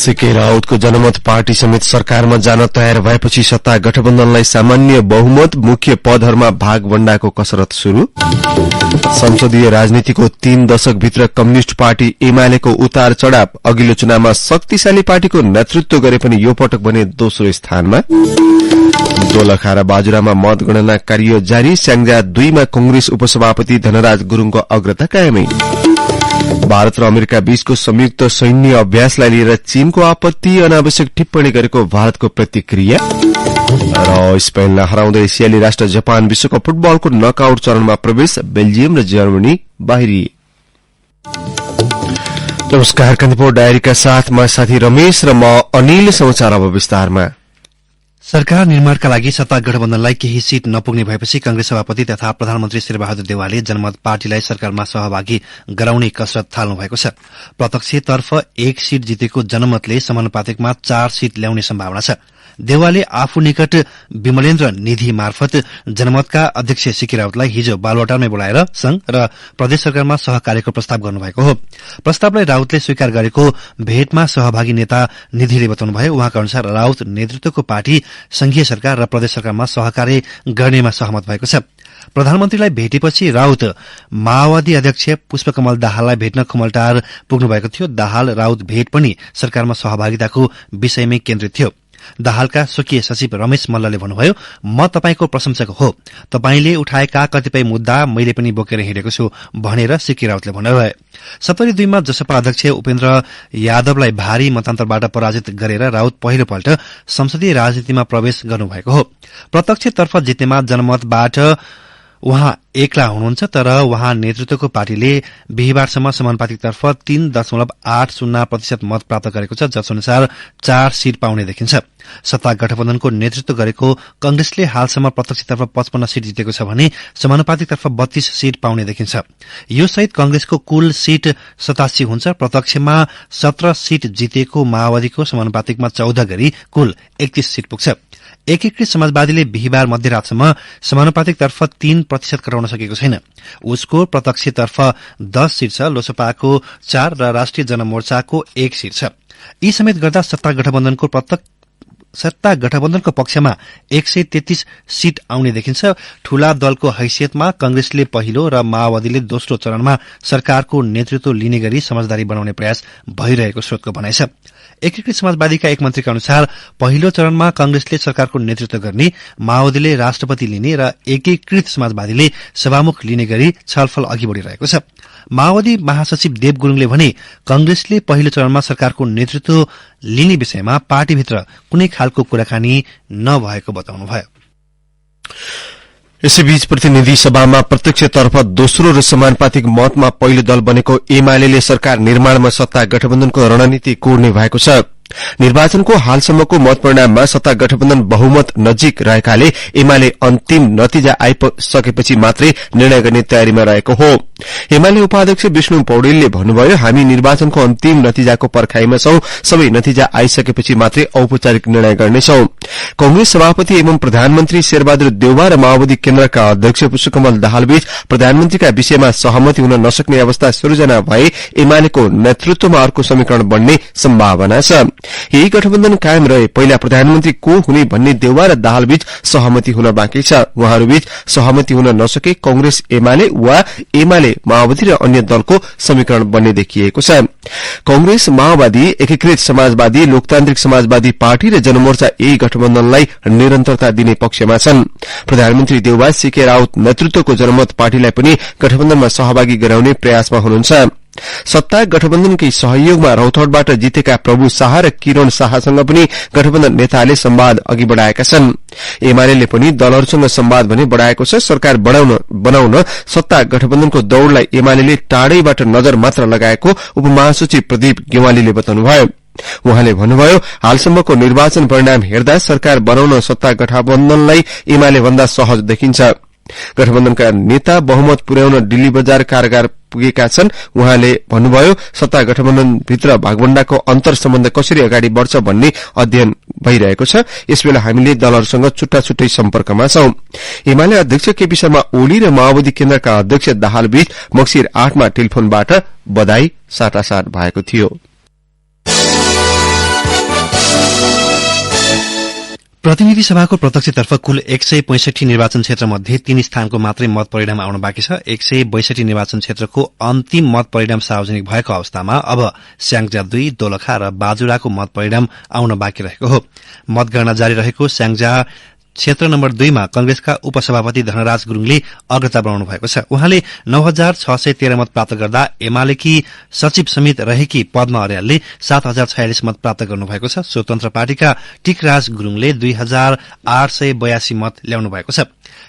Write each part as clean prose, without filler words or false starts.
CK राउतको जनमत party समेत सरकारमा जान तयार भएपछि सत्ता गठबन्धनलाई सामान्य बहुमत मुख्य पदहरूमा भागवण्डाको कसरत शुरू। संसदीय राजनीतिको 3 दशकभित्र कम्युनिष्ट पार्टी एमालेको उतार चढ़ाव अघिल्लो चुनावमा शक्तिशाली पार्टीको नेतृत्व गरे पनि यो पटक भने दोस्रो स्थानमा। दोलखा र बाजुरामा मतगणना कार्य जारी। स्याङ्जा 2 मा कंग्रेस उपसभापति धनराज गुरूङको अग्रता कायमै। भारत र अमेरिका बीचको संयुक्त सैन्य अभ्यासलाई लिएर चीनको आपत्ति। अनावश्यक टिप्पणी गरेको भारतको प्रतिक्रिया। र स्पेनलाई हराउँदै एसियाली राष्ट्र जापान विश्वकप फुटबलको नकआउट चरणमा प्रवेश। बेल्जियम र जर्मनी बाहिरिए। नमस्कार, कान्तिपुर डायरीका साथ म साथी रमेश र म अनिल। समाचार अब विस्तारमा। सरकार निर्माणका लागि सत्ता गठबन्धनलाई केही सीट नपुग्ने भएपछि कांग्रेस सभापति तथा प्रधानमन्त्री शेरबहादुर देउवाले जनमत पार्टीलाई सरकारमा सहभागी गराउने कसरत थाल्नु भएको छ। प्रत्यक्षतर्फ 1 सीट जितेको जनमतले समानुपातिकमा 4 सीट ल्याउने सम्भावना छ। देउवाले आफू निकट विमलेन्द्र निधि मार्फत जनमतका अध्यक्ष सीके राउतलाई हिजो बालुवाटारमै बोलाएर संघ र प्रदेश सरकारमा सहकार्यको प्रस्ताव गर्नुभएको हो। प्रस्तावलाई राउतले स्वीकार गरेको भेटमा सहभागी नेता निधिले बताउनुभयो। उहाँका अनुसार राउत नेतृत्वको पार्टी संघीय सरकार र प्रदेश सरकारमा सहकार्य गर्नेमा सहमत भएको छ। प्रधानमन्त्रीलाई भेटेपछि राउत माओवादी अध्यक्ष पुष्पकमल दाहाललाई भेट्न खुमलटार पुग्नु भएको थियो। दाहाल राउत भेट पनि सरकारमा सहभागिताको विषयमै केन्द्रित थियो। दाहालका स्वकीय सचिव रमेश मल्लले भन्नुभयो, म तपाईको प्रशंसक हो। तपाईले उठाएका कतिपय मुद्दा मैले पनि बोकेर हिँडेको छु भनेर सीके राउतले भन्नुभयो। 72 मा जसपा अध्यक्ष उपेन्द्र यादवलाई भारी मतान्तरबाट पराजित गरेर राउत पहिलोपल्ट संसदीय राजनीतिमा प्रवेश गर्नुभएको हो। प्रत्यक्षतर्फ जित्नेमा जनमतबाट उहाँ एक्ला हुनुहुन्छ, तर उहाँ नेतृत्वको पार्टीले बिहिबारसम्म समानुपातिकतर्फ 3.80% मत प्राप्त गरेको छ, जसअनुसार 4 सीट पाउने देखिन्छ। सत्ता गठबन्धनको नेतृत्व गरेको कंग्रेसले हालसम्म प्रत्यक्षतर्फ 55 सीट जितेको छ भने समानुपातिकतर्फ 32 सीट पाउने देखिन्छ। यो सहित कंग्रेसको कुल सीट 87 हुन्छ। प्रत्यक्षमा 17 सीट जितेको माओवादीको समानुपातिकमा 14 गरी कुल 31 सीट पुग्छ। एकीकृत समाजवादीले बिहिबार मध्यरातसम्म समानुपातिकतर्फ 3% कटाउन सकेको छैन। उसको प्रत्यक्षतर्फ 10 सीट छ। लोसपाको 4 र राष्ट्रिय जनमोर्चाको 1 सीट छ। यी समेत गर्दा सत्ता गठबन्धनको पक्षमा 133 सीट आउने देखिन्छ। ठूला दलको हैसियतमा कंग्रेसले पहिलो र माओवादीले दोस्रो चरणमा सरकारको नेतृत्व लिने गरी समझदारी बनाउने प्रयास भइरहेको स्रोतको भनाइ छ। एकीकृत समाजवादीका एक मन्त्रीका अनुसार पहिलो चरणमा कंग्रेसले सरकारको नेतृत्व गर्ने, माओवादीले राष्ट्रपति लिने र एकीकृत समाजवादीले सभामुख लिने गरी छलफल अघि बढ़िरहेको छ। माओवादी महासचिव देव गुरूङले भने कंग्रेसले पहिलो चरणमा सरकारको नेतृत्व लिने विषयमा पार्टीभित्र कुनै खालको कुराकानी नभएको बताउनुभयो। यसैबीच प्रतिनिधि सभामा प्रत्यक्षतर्फ दोस्रो र समानुपातिक मतमा पहिलो दल बनेको एमाले सरकार निर्माणमा सत्ता गठबन्धनको रणनीति कोर्ने भएको छ। निर्वाचनको हालसम्मको मतपरिणाममा सत्ता गठबन्धन बहुमत नजिक रहेकाले एमाले अन्तिम नतिजा आइसकेपछि मात्रै निर्णय गर्ने तयारीमा रहेको हो। एमाले उपाध्यक्ष विष्णु पौडेलले भन्नुभयो, हामी निर्वाचनको अन्तिम नतिजाको पर्खाइमा छौं। सबै नतिजा आइसकेपछि मात्रै औपचारिक निर्णय गर्नेछौं। कंग्रेस सभापति एवं प्रधानमन्त्री शेरबहादुर देउवा र माओवादी केन्द्रका अध्यक्ष पुष्पकमल दाहालबीच प्रधानमन्त्रीका विषयमा सहमति हुन नसक्ने अवस्था सृजना भए एमालेको नेतृत्वमा अर्को समीकरण बन्ने सम्भावना छ। यही गठबन्धन कायम रहे पहिला प्रधानमन्त्री को हुने भन्ने देउवा र दाहालबीच सहमति हुन बाँकी छ। उहाँहरूबीच सहमति हुन नसके कंग्रेस एमाले वा एमाले माओवादी र अन्य दलको समीकरण बन्ने देखिएको छ। कंग्रेस, माओवादी, एकीकृत समाजवादी, लोकतान्त्रिक समाजवादी पार्टी र जनमोर्चा यही गठबन्धनलाई निरन्तरता दिने पक्षमा छन्। प्रधानमन्त्री देउवा सीके राउत नेतृत्वको जनमत पार्टीलाई पनि गठबन्धनमा सहभागी गराउने प्रयासमा हुनुहुन्छ। सत्ता गठबन्धनकै सहयोगमा रौतहटबाट जितेका प्रभु शाह र किरण शाहसँग पनि गठबन्धन नेताले संवाद अघि बढ़ाएका छन्। एमाले पनि दलहरूसँग संवाद भने बढ़ाएको छ। सरकार बनाउन सत्ता गठबन्धनको दौड़लाई एमाले टाढैबाट नजर मात्र लगाएको उपमहासचिव प्रदीप गेवालीले बताउनुभयो। उहाँले भन्नुभयो, हालसम्मको निर्वाचन परिणाम हेर्दा सरकार बनाउन सत्ता गठबन्धनलाई एमाले भन्दा सहज देखिन्छ। गठबन्धनका नेता बहुमत पुर्याउन दिल्ली बजार कारागार पुगेका छन्। उहाँले भन्नुभयो, सत्ता गठबन्धनभित्र भागवण्डाको अन्तर सम्बन्ध कसरी अगाडि बढ्छ भन्ने अध्ययन भइरहेको छ। यसबेला हामीले दलहरूसँग छुट्टा छुट्टै सम्पर्कमा छौं। एमाले अध्यक्ष केपी शर्मा ओली र माओवादी केन्द्रका अध्यक्ष दाहालबीच मक्सिर 8 मा टेलिफोनबाट बधाई साटासाट भएको थियो। प्रतिनिधि सभाको प्रत्यक्षतर्फ कुल 165 निर्वाचन क्षेत्र मध्ये 3 स्थानको मात्रै मत परिणाम आउन बाँकी छ। 162 निर्वाचन क्षेत्रको अन्तिम मत परिणाम सार्वजनिक भएको अवस्थामा अब स्याङ्जा 2, दोलखा र बाजुराको मत परिणाम आउन बाँकी रहेको हो। मतगणना जारी रहेको स्याङ्जा क्षेत्र नम्बर 2 मा कंग्रेसका उपसभापति धनराज गुरूङले अग्रता बनाउनु भएको छ। उहाँले 9613 मत प्राप्त गर्दा एमालेकी सचिव समेत रहेकी पद्मा अर्यालले 7046 मत प्राप्त गर्नुभएको छ। स्वतन्त्र पार्टीका टिकराज गुरूङले 2882 मत ल्याउनु भएको छ।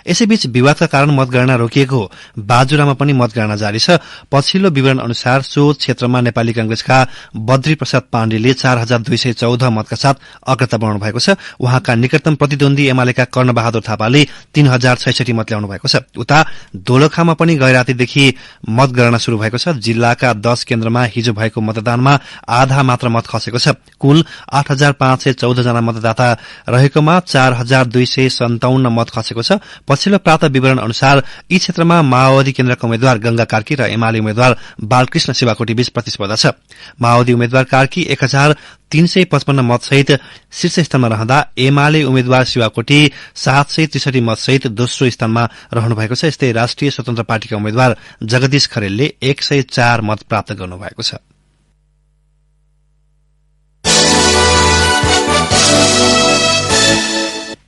यसैबीच विवादका कारण मतगणना रोकिएको बाजुरामा पनि मतगणना जारी छ। पछिल्लो विवरण अनुसार सो क्षेत्रमा नेपाली कांग्रेसका बद्री प्रसाद पाण्डेले 4214 मतका साथ अग्रता बनाउनु भएको छ। उहाँका निकटतम प्रतिद्वन्दी एमालेका कर्णबहादुर थापाले 3066 मत ल्याउनु भएको छ। उता दोलखामा पनि गैरातीदेखि मतगणना शुरू भएको छ। जिल्लाका 10 केन्द्रमा हिजो भएको मतदानमा आधा मात्र मत खसेको छ। कुल 8514 जना मतदाता रहेकोमा 4257 मत खसेको छ। पछिल्लो प्राप्त विवरण अनुसार यी क्षेत्रमा माओवादी केन्द्रका उम्मेद्वार गंगा कार्की र एमाले उम्मेद्वार बालकृष्ण शिवाकोटी बीच प्रतिस्पर्धा छ। माओवादी उम्मेद्वार कार्की 1355 मतसहित शीर्ष स्थानमा रहँदा एमाले उम्मेद्वार शिवाकोटी 763 मतसहित दोस्रो स्थानमा रहनु भएको छ। यस्तै राष्ट्रिय स्वतन्त्र पार्टीका उम्मेद्वार जगदीश खरेलले 104 मत प्राप्त गर्नुभएको छ।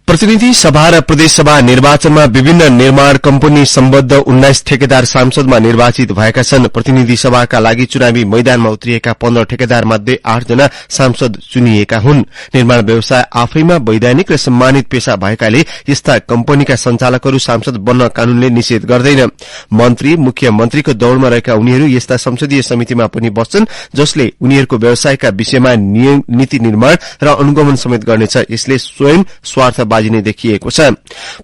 प्रतिनिधि सभा र प्रदेशसभा निर्वाचनमा विभिन्न निर्माण कम्पनी सम्बद्ध 19 ठेकेदार सांसदमा निर्वाचित भएका छन्। प्रतिनिधि सभाका लागि चुनावी मैदानमा उत्रिएका 15 ठेकेदार मध्ये 8 जना सांसद चुनिएका हुन्। निर्माण व्यवसाय आफैमा वैधानिक र सम्मानित पेशा भएकाले यस्ता कम्पनीका संचालकहरू सांसद बन्न कानूनले निषेध गर्दैन। मन्त्री मुख्यमन्त्रीको दौड़मा रहेका उनीहरू यस्ता संसदीय समितिमा पनि बस्छन्, जसले उनीहरूको व्यवसायका विषयमा नीति निर्माण र अनुगमन समेत गर्नेछ। यसले स्वयं स्वार्थबाजी नै देखिएको छ।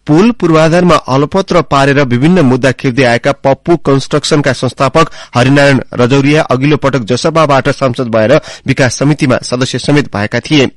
पुल पूर्वाधारमा अलपत्र पारेर विभिन्न मुद्दा खिर्दै आएका पप्पू कन्स्ट्रक्सनका संस्थापक हरिनारायण रजौरिया अघिल्लो पटक जसपाबाट सांसद भएर विकास समितिमा सदस्य समेत भएका थिए।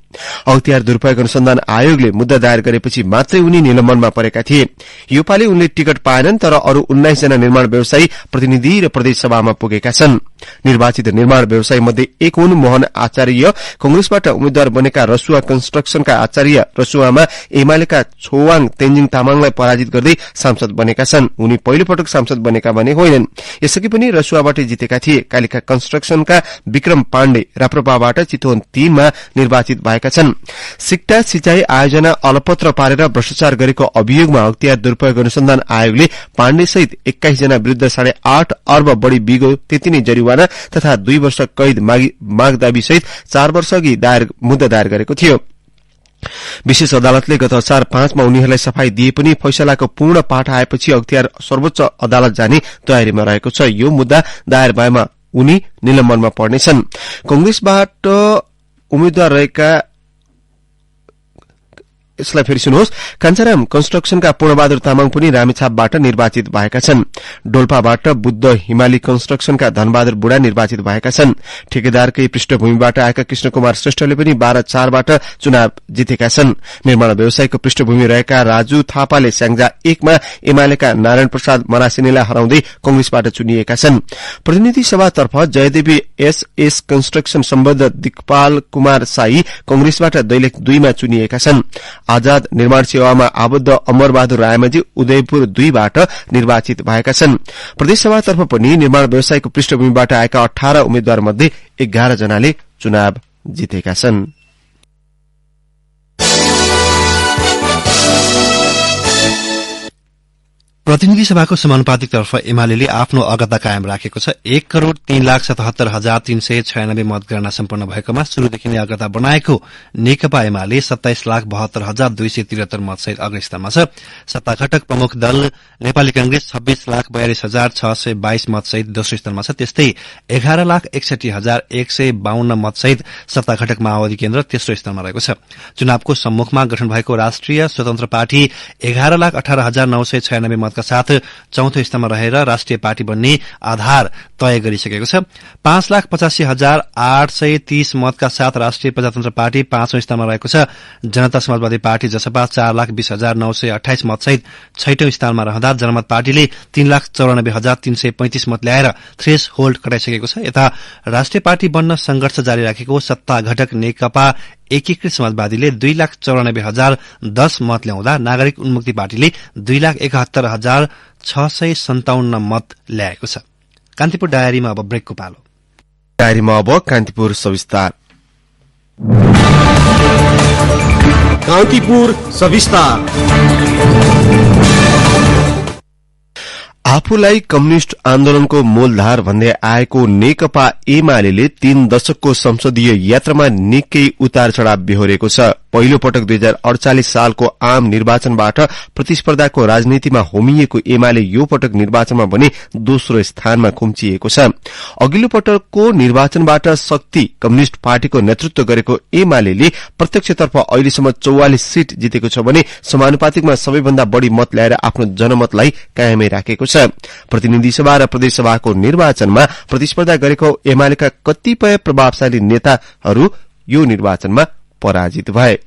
अख्तियार दुरूपयोग अनुसन्धान आयोगले मुद्दा दायर गरेपछि मात्रै उनी निलम्बनमा परेका थिए। योपालि उनले टिकट पाएनन्, तर अरू 19 जना निर्माण व्यवसायी प्रतिनिधि र प्रदेश सभामा पुगेका छन्। निर्वाचित निर्माण व्यवसायी मध्ये एक हुन् मोहन आचार्य। कंग्रेसबाट उम्मेद्वार बनेका रसुवा कन्स्ट्रक्सनका आचार्य रसुवामा एमालेका छोवाङ तेन्जिङ तामाङलाई पराजित गर्दै सांसद बनेका छन्। उनी पहिलो पटक सांसद बनेका भने होइनन्। यसअघि पनि रसुवाबाट जितेका थिए। कालिका कन्स्ट्रक्सनका विक्रम पाण्डे राप्रपाबाट चितवन 3 मा निर्वाचित भएका छन्। सिक्टा सिंचाई आयोजना अलपत्र पारेर भ्रष्टाचार गरेको अभियोगमा अख्तियार दुरूपयोग अनुसन्धान आयोगले पाण्डे सहित 21 जना विरूद्ध 8.5 अर्ब बढ़ी बिगो त्यति नै जरिवाना तथा 2 वर्ष कैद माग दाबी सहित 4 वर्ष अघि मुद्दा दायर गरेको थियो। विशेष अदालतले गत असार 5 मा उनीहरूलाई सफाई दिए पनि फैसलाको पूर्ण पाठ आएपछि अख्तियार सर्वोच्च अदालत जाने तयारीमा रहेको छ। यो मुद्दा दायर भएमा उनी निलम्बनमा पर्नेछन्। कंग्रेसबाट उम्मेद्वार रहेका यसलाई फेरि सुन्नुहोस्। कान्छाराम कन्स्ट्रक्सनका पूर्णबहादुर तामाङ पनि रामेछापबाट निर्वाचित भएका छन्। डोल्पाबाट बुद्ध हिमाली कन्स्ट्रक्सनका धनबहादुर बुढा निर्वाचित भएका छन्। ठेकेदारकै पृष्ठभूमिबाट आएका कृष्ण कुमार श्रेष्ठले पनि 12-4बाट चुनाव जितेका छन्। निर्माण व्यवसायको पृष्ठभूमि रहेका राजु थापाले स्याङ्जा 1 मा एमालेका नारायण प्रसाद मरासिनीलाई हराउँदै कंग्रेसबाट चुनिएका छन्। प्रतिनिधि सभातर्फ जयदेवी एसएस कन्स्ट्रक्सन सम्बद्ध दिक्पाल कुमार साई कंग्रेसबाट दैलेख 2 मा चुनिएका छन्। आजाद निर्माण सेवामा आबद्ध अमरबहादुर रायमाझी उदयपुर 2 बाट निर्वाचित भएका छन्। प्रदेशसभातर्फ पनि निर्माण व्यवसायको पृष्ठभूमिबाट आएका 18 उम्मेद्वार मध्ये 11 जनाले चुनाव जितेका छन्। प्रतिनिधि सभाको समानुपातिक तर्फ एमाले आफ्नो अग्रता कायम राखेको छ। 1,03,77,396 मतगणना सम्पन्न भएकोमा शुरूदेखि नै अग्रता बनाएको नेकपा एमाले 27,72,273 मतसहित अग्रस्थानमा छ। सत्ता घटक प्रमुख दल नेपाली कांग्रेस 26,42,622 मतसहित दोस्रो स्थानमा छ। त्यस्तै 11,61,152 मतसहित सत्ता घटक माओवादी केन्द्र तेस्रो स्थानमा रहेको छ। चुनावको सम्मुखमा गठन भएको राष्ट्रिय स्वतन्त्र पार्टी 11,18,996 मतका साथ चौथो स्थानमा रहेर राष्ट्रिय पार्टी बन्ने आधार तय गरिसकेको छ। 5,85,830 मतका साथ राष्ट्रिय प्रजातन्त्र पार्टी पाँचौं स्थानमा रहेको छ। जनता समाजवादी पार्टी जसपा 4,20,928 मतसहित छैटौं स्थानमा रहँदा जनमत पार्टीले 3,94,335 मत ल्याएर थ्रेस होल्ड कटाइसकेको छ। यता राष्ट्रिय पार्टी बन्न संघर्ष जारी राखेको सत्ता घटक नेकपा एकीकृत समाजवादीले 2,94,010 मत ल्याउँदा नागरिक उन्मुक्ति पार्टीले 2,71,657 मत ल्याएको छ। कान्तिपुर डायरीमा अब ब्रेकको पालो। डायरीमा अब कान्तिपुर सविस्तार। कान्तिपुर सविस्तार। आफूलाई कम्युनिष्ट आन्दोलनको मूलधार भन्दै आएको नेकपा एमाले 3 दशकको संसदीय यात्रामा निकै उतार चढ़ाव बेहोरेको छ। पहिलो पटक 2048 सालको आम निर्वाचनबाट प्रतिस्पर्धाको राजनीतिमा होमिएको एमाले यो पटक निर्वाचनमा पनि दोस्रो स्थानमा खुम्चिएको छ। अघिल्लो पटकको निर्वाचनबाट शक्ति कम्युनिष्ट पार्टीको नेतृत्व गरेको एमाले प्रत्यक्षतर्फ अहिलेसम्म 44 सीट जितेको छ भने समानुपातिकमा सबैभन्दा बढ़ी मत ल्याएर आफ्नो जनमतलाई कायमै राखेको छ। प्रतिनिधि सभा र प्रदेशसभाको निर्वाचनमा प्रतिस्पर्धा गरेको एमालेका कतिपय प्रभावशाली नेताहरू यो निर्वाचनमा पराजित भए।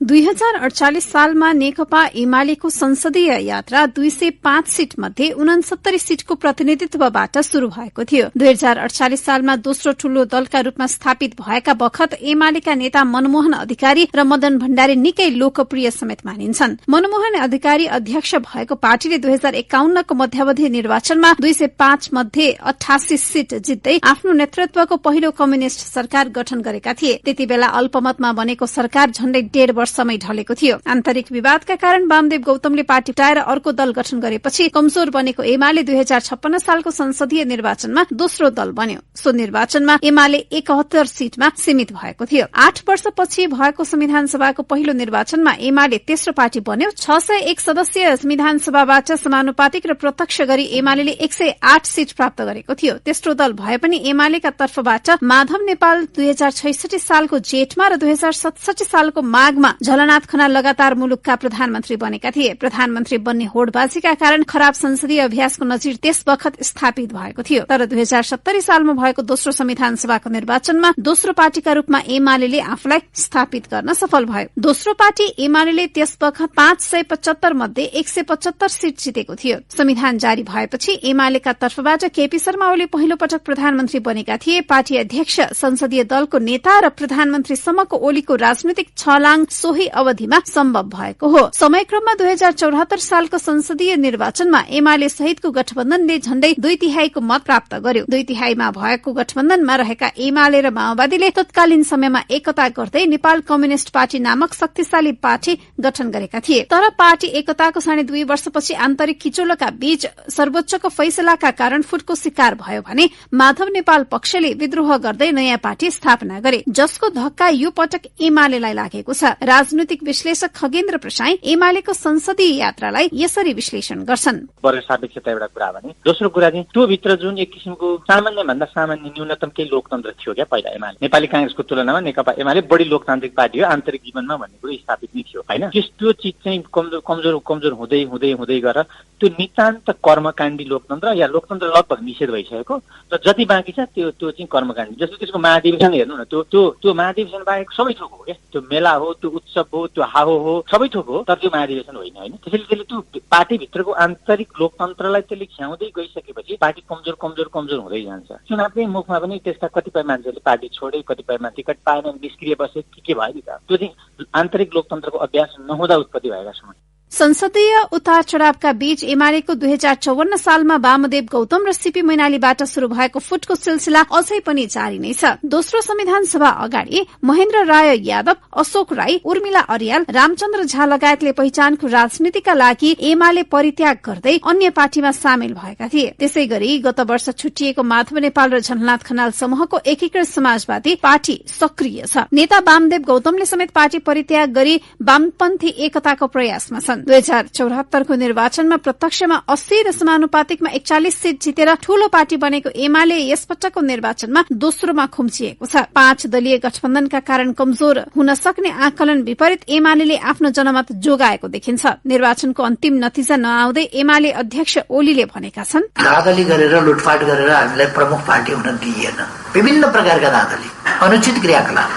2048 सालमा नेकपा एमालेको संसदीय यात्रा 205 सीट मध्ये 69 सीटको प्रतिनिधित्वबाट शुरू भएको थियो। 2048 सालमा दोस्रो ठूलो दलका रूपमा स्थापित भएका बखत एमालेका नेता मनमोहन अधिकारी र मदन भण्डारी निकै लोकप्रिय समेत मानिन्छन्। मनमोहन अधिकारी अध्यक्ष भएको पार्टीले 2051 को मध्यावधि निर्वाचनमा 205 मध्ये 88 सीट जित्दै आफ्नो नेतृत्वको पहिलो कम्युनिष्ट सरकार गठन गरेका थिए। त्यति बेला अल्पमतमा बनेको सरकार झण्डै 1.5 समय ढलेको थियो। आन्तरिक विवादका कारण वामदेव गौतमले पार्टी हटाएर अर्को दल गठन गरेपछि कमजोर बनेको एमाले 2056 सालको संसदीय निर्वाचनमा दोस्रो दल बन्यो। सो निर्वाचनमा एमाले 71 सीटमा सीमित भएको थियो। 8 वर्षपछि भएको संविधान सभाको पहिलो निर्वाचनमा एमाले तेस्रो पार्टी बन्यो। 601 सदस्यीय संविधान सभाबाट समानुपातिक र प्रत्यक्ष गरी एमाले 108 सीट प्राप्त गरेको थियो। तेस्रो दल भए पनि एमालेका तर्फबाट माधव नेपाल 2066 सालको जेठमा र 2067 सालको माघमा झलनाथ खनाल लगातार मुलुकका प्रधानमन्त्री बनेका थिए। प्रधानमन्त्री बन्ने होडबाजीका कारण खराब संसदीय अभ्यासको नजिर त्यस बखत स्थापित भएको थियो। तर 2070 सालमा भएको दोस्रो संविधान सभाको निर्वाचनमा दोस्रो पार्टीका रूपमा एमाले आफूलाई स्थापित गर्न सफल भयो। दोस्रो पार्टी एमाले त्यस बखत 575 मध्ये 175 सीट जितेको थियो। संविधान जारी भएपछि एमालेका तर्फबाट केपी शर्मा ओली पहिलो पटक प्रधानमन्त्री बनेका थिए। पार्टी अध्यक्ष, संसदीय दलको नेता र प्रधानमन्त्री सम्मको ओलीको राजनीतिक छलाङ सोही अवधिमा सम्भव भएको हो। समयक्रममा 2074 सालको संसदीय निर्वाचनमा एमाले सहितको गठबन्धनले झण्डै 2/3 मत प्राप्त गर्यो। 2/3 भएको गठबन्धनमा रहेका एमाले र माओवादीले तत्कालीन समयमा एकता गर्दै नेपाल कम्युनिष्ट पार्टी नामक शक्तिशाली पार्टी गठन गरेका थिए। तर पार्टी एकताको 2.5 वर्षपछि आन्तरिक किचोलका बीच सर्वोच्चको फैसलाका कारण फुटको शिकार भयो भने माधव नेपाल पक्षले विद्रोह गर्दै नयाँ पार्टी स्थापना गरे, जसको धक्का यो पटक एमालेलाई लागेको छ। राजनीतिक विश्लेषक खगेन्द्र प्रसाई एमालेको संसदीय यात्रालाई यसरी विश्लेषण गर्छन्। वर्ग सापेक्षता एउटा कुरा भने, दोस्रो कुरा चाहिँ त्यो भित्र जुन एक किसिमको सामान्य भन्दा सामान्य न्यूनतम केही लोकतन्त्र थियो क्या पहिला एमाले। नेपाली कांग्रेसको तुलनामा नेकपा एमाले बढी लोकतान्त्रिक पार्टी हो, आन्तरिक जीवनमा भन्ने कुरो स्थापित नै थियो हैन। त्यो चिज चाहिँ कमजोर हुँदै हुँदै हुँदै गएर त्यो नितान्त कर्मकाण्डी लोकतन्त्र या लोकतन्त्र लगभग निषेध भइसकेको र जति बाँकी छ त्यो चाहिँ कर्मकाण्डी। जस्तो त्यसको महाधिवेशन हेर्नु न, त्यो महाधिवेशन बाहेक सबै थोक हो क्या। त्यो मेला हो, त्यो उत्सव हो, त्यो हाहो हो, सबै थोक हो, तर त्यो महाधिवेशन होइन हैन। त्यसैले त्यो पार्टीभित्रको आन्तरिक लोकतन्त्रलाई त्यसले छ्याउँदै गइसकेपछि पार्टी कमजोर हुँदै जान्छ। चुनावकै मुखमा पनि त्यस्ता कतिपय मान्छेले पार्टी छोडे, कतिपय मान्छे टिकट पाएन, निष्क्रिय बसे, के भयो नि त। त्यो चाहिँ आन्तरिक लोकतन्त्रको अभ्यास नहुँदा उत्पत्ति भएका छन्। संसदीय उतार चढ़ावका बीच एमालेको 2054 सालमा वामदेव गौतम र सीपी मैनालीबाट शुरू भएको फुटको सिलसिला अझै पनि जारी नै छ। दोस्रो संविधान सभा अगाडि महेन्द्र राय यादव, अशोक राई, उर्मिला अर्याल, रामचन्द्र झा लगायतले पहिचानको राजनीतिका लागि एमाले परित्याग गर्दै अन्य पार्टीमा सामेल भएका थिए। त्यसै गरी गत वर्ष छुट्टिएको माधव नेपाल र झलनाथ खनाल समूहको एकीकृत समाजवादी पार्टी सक्रिय छ। नेता वामदेव गौतमले समेत पार्टी परित्याग गरी वामपन्थी एकताको प्रयासमा छन्। 2074 को निर्वाचनमा प्रत्यक्षमा 80 र समानुपातिकमा 41 सीट जितेर ठूलो पार्टी बनेको एमाले यसपटकको निर्वाचनमा दोस्रोमा खुम्चिएको छ। 5 दलीय गठबन्धनका कारण कमजोर हुन सक्ने आकलन विपरीत एमाले आफ्नो जनमत जोगाएको देखिन्छ। निर्वाचनको अन्तिम नतिजा नआउँदै एमाले अध्यक्ष ओलीले भनेका छन्, धाँधली गरेर लुटफाट गरेर हामीलाई प्रमुख पार्टी हुन दिइएन। विभिन्न प्रकारका धाँधली, अनुचित क्रियाकलाप,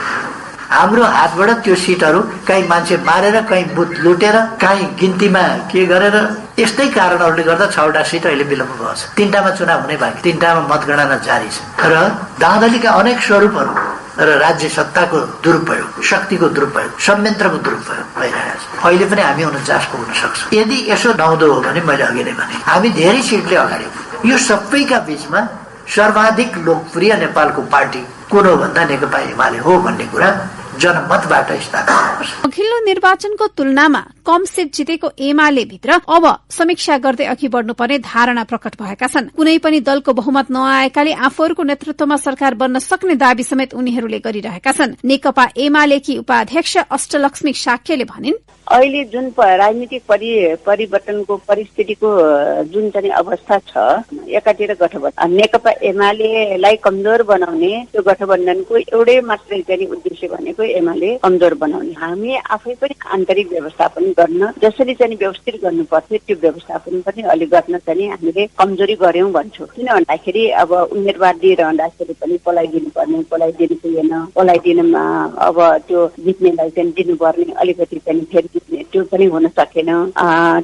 हाम्रो हातबाट त्यो सिटहरू कहीँ मान्छे मारेर, कहीँ बुथ लुटेर, कहीँ गिन्तीमा के गरेर, यस्तै कारणहरूले गर्दा 6वटा सिट अहिले विलम्ब भएको छ। 3टामा चुनाव हुने बाँकी, 3टामा मतगणना जारी छ र धाँधलीका अनेक स्वरूपहरू र राज्य सत्ताको दुरुपयोग, शक्तिको दुरुपयोग, संयन्त्रको दुरुपयोग भइरहेको छ। अहिले पनि हामी 49 को हुन सक्छौँ। यदि यसो नहुँदो हो भने मैले अघि नै भने हामी धेरै सिटले अगाडि, यो सबैका बीचमा सर्वाधिक लोकप्रिय नेपालको पार्टी कुन हो भन्दा नेकपा एमाले हो भन्ने कुरा जनमतबाट स्थापित हुन्छ। अघिल्लो निर्वाचनको तुलनामा कम सीट जितेको एमाले भित्र अब समीक्षा गर्दै अघि बढ्नुपर्ने धारणा प्रकट भएका छन्। कुनै पनि दलको बहुमत नआएकाले आफूहरूको नेतृत्वमा सरकार बन्न सक्ने दावी समेत उनीहरूले गरिरहेका छन्। नेकपा एमालेकी उपाध्यक्ष अष्टलक्ष्मी शाक्यले भनिन्, अहिले जुन राजनीतिक परिवर्तनको परिस्थितिको जुन चाहिँ अवस्था छ, एकातिर गठबन्धन, नेकपा एमालेलाई कमजोर बनाउने, त्यो गठबन्धनको एउटै मात्रै चाहिँ उद्देश्य भनेको एमाले कमजोर बनाउने। हामी आफै पनि आन्तरिक व्यवस्थापन गर्न जसरी चाहिँ व्यवस्थित गर्नुपर्थ्यो त्यो व्यवस्थापन पनि अलि गर्न चाहिँ हामीले कमजोरी गर्यौं भन्छु। किन भन्दाखेरि अब उम्मेदवार दिइरहँदाखेरि पनि पलाइदिनु पुगेन, पलाइदिनुमा अब त्यो जित्नेलाई चाहिँ दिनुपर्ने, अलिकति पनि फेरि जित्ने त्यो पनि हुन सकेन।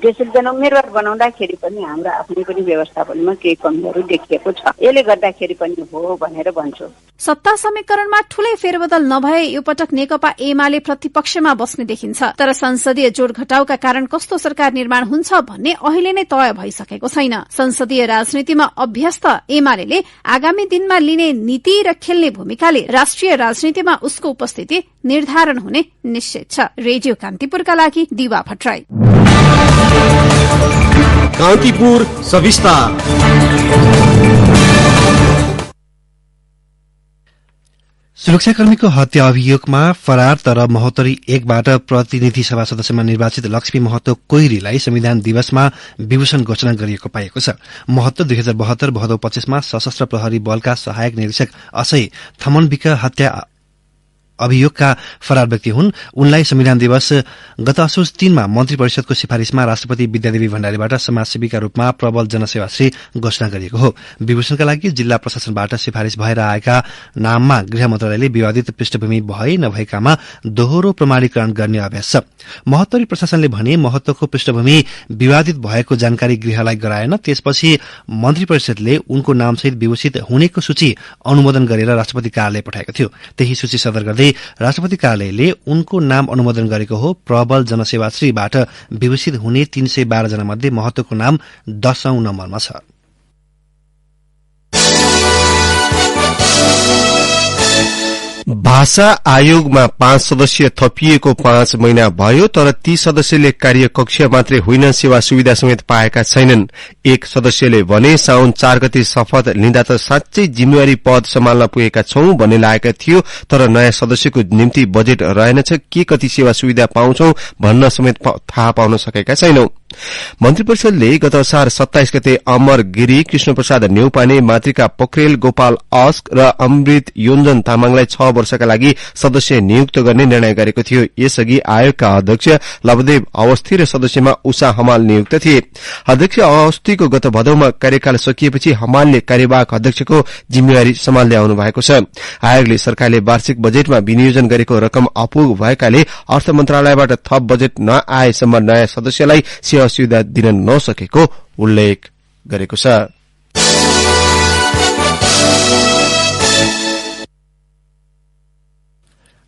त्यसरी चाहिँ उम्मेदवार बनाउँदाखेरि पनि हाम्रो आफ्नै पनि व्यवस्थापनमा केही कमीहरू देखिएको छ। यसले गर्दाखेरि पनि हो भनेर भन्छु। सत्ता समीकरणमा ठूलै फेरबदल नभए यो पटक नेकपा एमाले प्रतिपक्षमा बस्ने देखिन्छ। तर संसदीय जोड घटाउका कारण कस्तो सरकार निर्माण हुन्छ भन्ने अहिले नै तय भइसकेको छैन। संसदीय राजनीतिमा अभ्यस्त एमाले आगामी दिनमा लिने नीति र खेल्ने भूमिकाले राष्ट्रिय राजनीतिमा उसको उपस्थिति निर्धारण हुने निश्चित छ। रेडियो कान्तिपुरका लागि दिवा भट्टराई। कान्तिपुर सविस्तार। सुरक्षाकर्मीको हत्या अभियोगमा फरार तर महोत्तरी 1 बाट प्रतिनिधि सभा सदस्यमा निर्वाचित लक्ष्मी महतो कोइरीलाई संविधान दिवसमा विभूषण घोषणा गरिएको पाएको छ। महतो 2072 भदौ 25 मा सशस्त्र प्रहरी बलका सहायक निरीक्षक असै थमनविक हत्या अभियोगका फरार व्यक्ति हुन्। उनलाई संविधान दिवस गत असोज 3 मा मन्त्री परिषदको सिफारिशमा राष्ट्रपति विद्यादेवी भण्डारीबाट समाजसेवीका रूपमा प्रबल जनसेवाश्री घोषणा गरिएको हो। विभूषणका लागि जिल्ला प्रशासनबाट सिफारिश भएर आएका नाममा गृह मन्त्रालयले विवादित पृष्ठभूमि भए नभएकामा दोहोरो प्रमाणीकरण गर्ने अभ्यास छ। महोत्तरी प्रशासनले भने महत्वको पृष्ठभूमि विवादित भएको जानकारी गृहलाई गराएन। त्यसपछि मन्त्री परिषदले उनको नामसहित विभूषित हुनेको सूची अनुमोदन गरेर राष्ट्रपति कार्यालय पठाएको थियो। त्यही सूची सदर गर्दै राष्ट्रपति कार्यालयले उनको नाम अनुमोदन गरेको हो। प्रबल जनसेवाश्रीबाट विभूषित हुने 312 जना मध्ये महत्वको नाम 10औं नम्बरमा छ। भाषा आयोगमा 5 सदस्य थपिएको 5 महिना भयो, तर ती सदस्यले कार्यकक्ष मात्रै होइन सेवा सुविधा समेत पाएका छैनन्। एक सदस्यले भने साउन 4 गते शपथ लिँदा त साँच्चै जिम्मेवारी पद सम्हाल्न पुगेका छौं भन्ने लागेका थियो, तर नयाँ सदस्यको निम्ति बजेट रहेनछ, के कति सेवा सुविधा पाउँछौं भन्न समेत थाहा पाउन सकेका छैनौं। मन्त्री परिषदले गत असार 27 गते अमर गिरी, कृष्ण प्रसाद न्यौपाने, मातृका पोखरेल, गोपाल अस्क र अमृत योन्जन तामाङलाई 6 वर्षका लागि सदस्य नियुक्त गर्ने निर्णय गरेको थियो। यसअघि आयोगका अध्यक्ष लवदेव अवस्थी र सदस्यमा उषा हमाल नियुक्त थिए। अध्यक्ष अवस्थीको गत भदौमा कार्यकाल सकिएपछि हमालले कार्यवाहक अध्यक्षको जिम्मेवारी सम्हाल्दै आउनु भएको छ। आयोगले सरकारले वार्षिक बजेटमा विनियोजन गरेको रकम अपुग भएकाले अर्थ मन्त्रालयबाट थप बजेट नआएसम्म नयाँ सदस्यलाई सेवा सुविधा दिन नसकेको उल्लेख गरेको छ।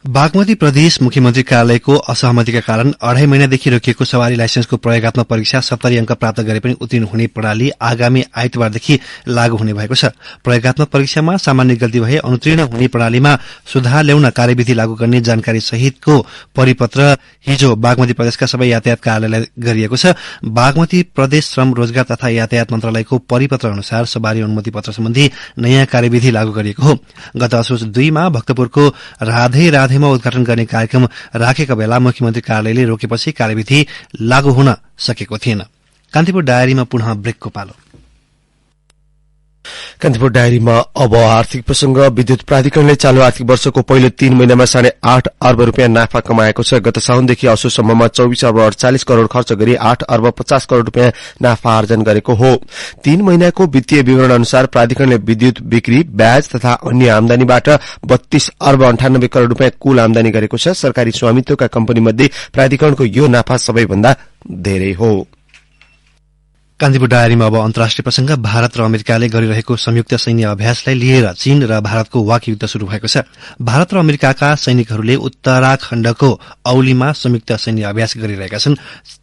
बागमती प्रदेश मुख्यमन्त्री कार्यालयको असहमतिका कारण 2.5 महिनादेखि रोकिएको सवारी लाइसेन्सको प्रयोगात्मक परीक्षा 70 अंक प्राप्त गरे पनि उत्तीर्ण हुने प्रणाली आगामी आइतबारदेखि लागू हुने भएको छ। प्रयोगात्मक परीक्षामा सामान्य गल्ती भए अनुत्तीर्ण हुने प्रणालीमा सुधार ल्याउन कार्यविधि लागू गर्ने जानकारी सहितको परिपत्र हिजो बागमती प्रदेशका सबै यातायात कार्यालयलाई गरिएको छ। बागमती प्रदेश श्रम रोजगार तथा यातायात मन्त्रालयको परिपत्र अनुसार सवारी अनुमति पत्र सम्बन्धी नयाँ कार्यविधि लागू गरिएको हो। गत असोज 2 मा भक्तपुरको राधेमा उद्घाटन गर्ने कार्यक्रम राखेका बेला मुख्यमन्त्री कार्यालयले रोकेपछि कार्यविधि लागू हुन सकेको थिएन। कान्तिपुर डायरीमा पुनः ब्रेकको पालो। कान्तिपुर डायरीमा अब आर्थिक प्रसंग। विद्युत प्राधिकरणले चालू आर्थिक वर्षको पहिलो 3 महिनामा 8.5 अर्ब रुपियाँ नाफा कमाएको छ। गत साउनदेखि असोजसम्ममा 24 अर्ब 48 करोड़ खर्च गरी 8 अर्ब 50 करोड़ रुपियाँ नाफा आर्जन गरेको हो। 3 महिनाको वित्तीय विवरण अनुसार प्राधिकरणले विद्युत बिक्री, ब्याज तथा अन्य आमदानीबाट 32 अर्ब 98 करोड़ रुपियाँ कुल आमदानी गरेको छ। सरकारी स्वामित्वका कम्पनी मध्ये प्राधिकरणको यो नाफा सबैभन्दा धेरै हो। कान्तिपुर डायरीमा अब अन्तर्राष्ट्रिय प्रसंग। भारत र अमेरिकाले गरिरहेको संयुक्त सैन्य अभ्यासलाई लिएर चीन र भारतको वाक युद्ध शुरू भएको छ। भारत र अमेरिकाका सैनिकहरूले उत्तराखण्डको औलीमा संयुक्त सैन्य अभ्यास गरिरहेका छन्।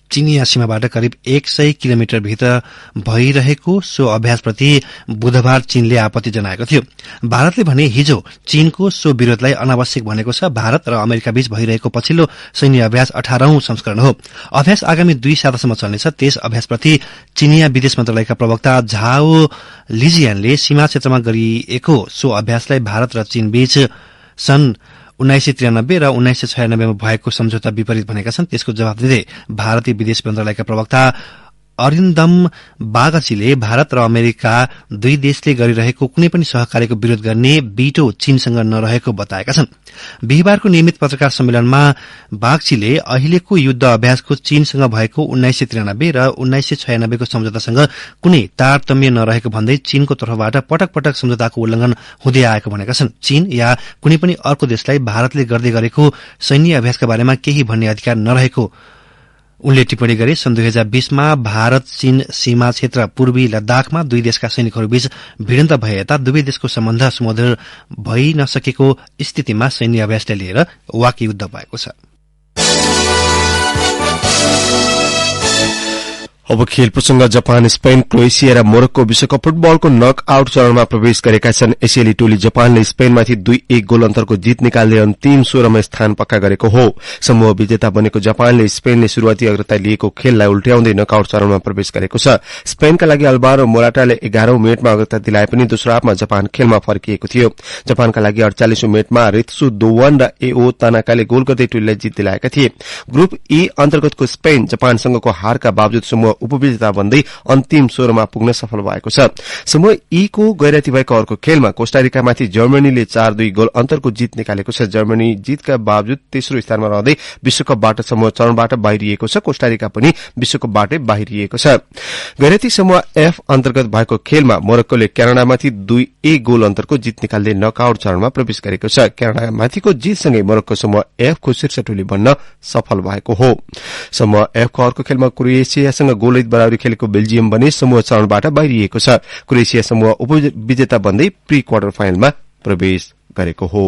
चीनिया सीमाबाट करिब 100 किलोमिटर भित्र भइरहेको सो अभ्यासप्रति बुधबार चीनले आपत्ति जनाएको थियो। भारतले भने हिजो चीनको सो विरोधलाई अनावश्यक भनेको छ। भारत र अमेरिका बीच भइरहेको पछिल्लो सैन्य अभ्यास 18औं संस्करण हो। अभ्यास आगामी 2 सातासम्म चल्नेछ। त्यस अभ्यासप्रति चीनिया विदेश मन्त्रालयका प्रवक्ता झाओ लिजियानले सीमा क्षेत्रमा गरिएको सो अभ्यासलाई भारत र चीन बीच सन् 1993 र 1996 मा भएको सम्झौता विपरीत भनेका छन्। त्यसको जवाब दिँदै भारतीय विदेश मन्त्रालयका प्रवक्ता अरिन्दम बागचीले भारत र अमेरिका दुई देशले गरिरहेको कुनै पनि सहकार्यको विरोध गर्ने बीटो चीनसँग नरहेको बताएका छन्। बिहिबारको नियमित पत्रकार सम्मेलनमा बागचीले अहिलेको युद्ध अभ्यासको चीनसँग भएको 1993 र 1996 को सम्झौतासँग कुनै तारतम्य नरहेको भन्दै चीनको तर्फबाट पटक पटक सम्झौताको उल्लंघन हुँदै आएको भनेका छन्। चीन या कुनै पनि अर्को देशलाई भारतले गर्दै गरेको सैन्य अभ्यासका बारेमा केही भन्ने अधिकार नरहेको उनले टिप्पणी गरे। सन् 2020 मा भारत चीन सीमा क्षेत्र पूर्वी लद्दाखमा दुई देशका सैनिकहरूबीच भिडन्त भए यता दुवै देशको सम्बन्ध सुमधुर भइ नसकेको स्थितिमा सैन्य अभ्यासलाई लिएर वाक युद्ध भएको छ। अब खेल प्रसंग। जापान, स्पेन, क्रोएसिया र मोरक्को विश्वकप फुटबलको नकआउट चरणमा प्रवेश गरेका छन्। एसियाली टोली जापानले स्पेनमाथि 2-1 गोल अन्तरको जित निकाल्दै अन्तिम 16मा स्थान पक्का गरेको हो। समूह विजेता बनेको जापानले स्पेनले शुरूआती अग्रता लिएको खेललाई उल्ट्याउँदै नकआउट चरणमा प्रवेश गरेको छ। स्पेनका लागि अल्भारो मोराटाले 11औं मिनेटमा अग्रता दिलाए पनि दोस्रो हाफमा जापान खेलमा फर्किएको थियो। जापानका लागि 48औं मिनेटमा रित्सु दोवन र एओ तानाकाले गोल गर्दै टोलीलाई जित दिलाएका थिए। ग्रुप ई अन्तर्गतको स्पेन जापानसँगको हारका बावजुद समूह उपविजेता बन्दै अन्तिम 16मा पुग्न सफल भएको छ। समूह ई को गैराती भएको अर्को खेलमा कोस्टारिकामाथि जर्मनीले 4-2 गोल अन्तरको जित निकालेको छ। जर्मनी जितका बावजुद तेस्रो स्थानमा रहँदै विश्वकपबाट समूह चरणबाट बाहिरिएको छ। कोस्टारिका पनि विश्वकपबाटै बाहिरिएको छ। गैराती समूह एफ अन्तर्गत भएको खेलमा मोरक्कोले क्यानाडामाथि 2-1 गोल अन्तरको जित निकाल्दै नकआउट चरणमा प्रवेश गरेको छ। क्यानाडामाथिको जितसँगै मोरक्को समूह एफ को शीर्ष टोली बन्न सफल भएको हो। समूह एफ को अर्को खेलमा क्रोएसियासँग गोलरहित बराबरी खेलेको बेल्जियम भने समूह चरणबाट बाहिरिएको छ। क्रोएसिया समूह उपविजेता बन्दै प्री क्वार्टर फाइनलमा प्रवेश गरेको हो।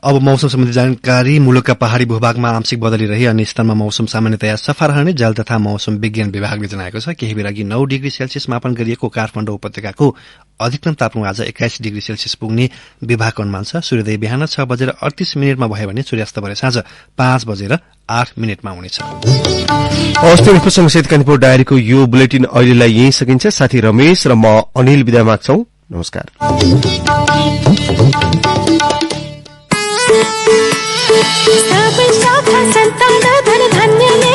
अब मौसम सम्बन्धी जानकारी। मुलुकका पहाड़ी भूभागमा आंशिक बदली रही अन्य स्थानमा मौसम सामान्यतया सफा रहने जल तथा मौसम विज्ञान विभागले जनाएको छ। केही बेर अघि 9 डिग्री सेल्सियस मापन गरिएको काठमाडौँ उपत्यकाको अधिकतम तापक्रम आज 21 डिग्री सेल्सियस पुग्ने विभागको अनुमान छ। सूर्योदय बिहान 6:38 भयो भने सूर्यास्त भरे साँझ 5:08 हुनेछ। अस्ट्रेलिया प्रसंगसहित कान्तिपुर डायरीको यो बुलेटिन अहिलेलाई यही सकिन्छ। साथी रमेश र म अनिल बिदा माग्छौं। नमस्कार। सबै शाखा सन्तान धन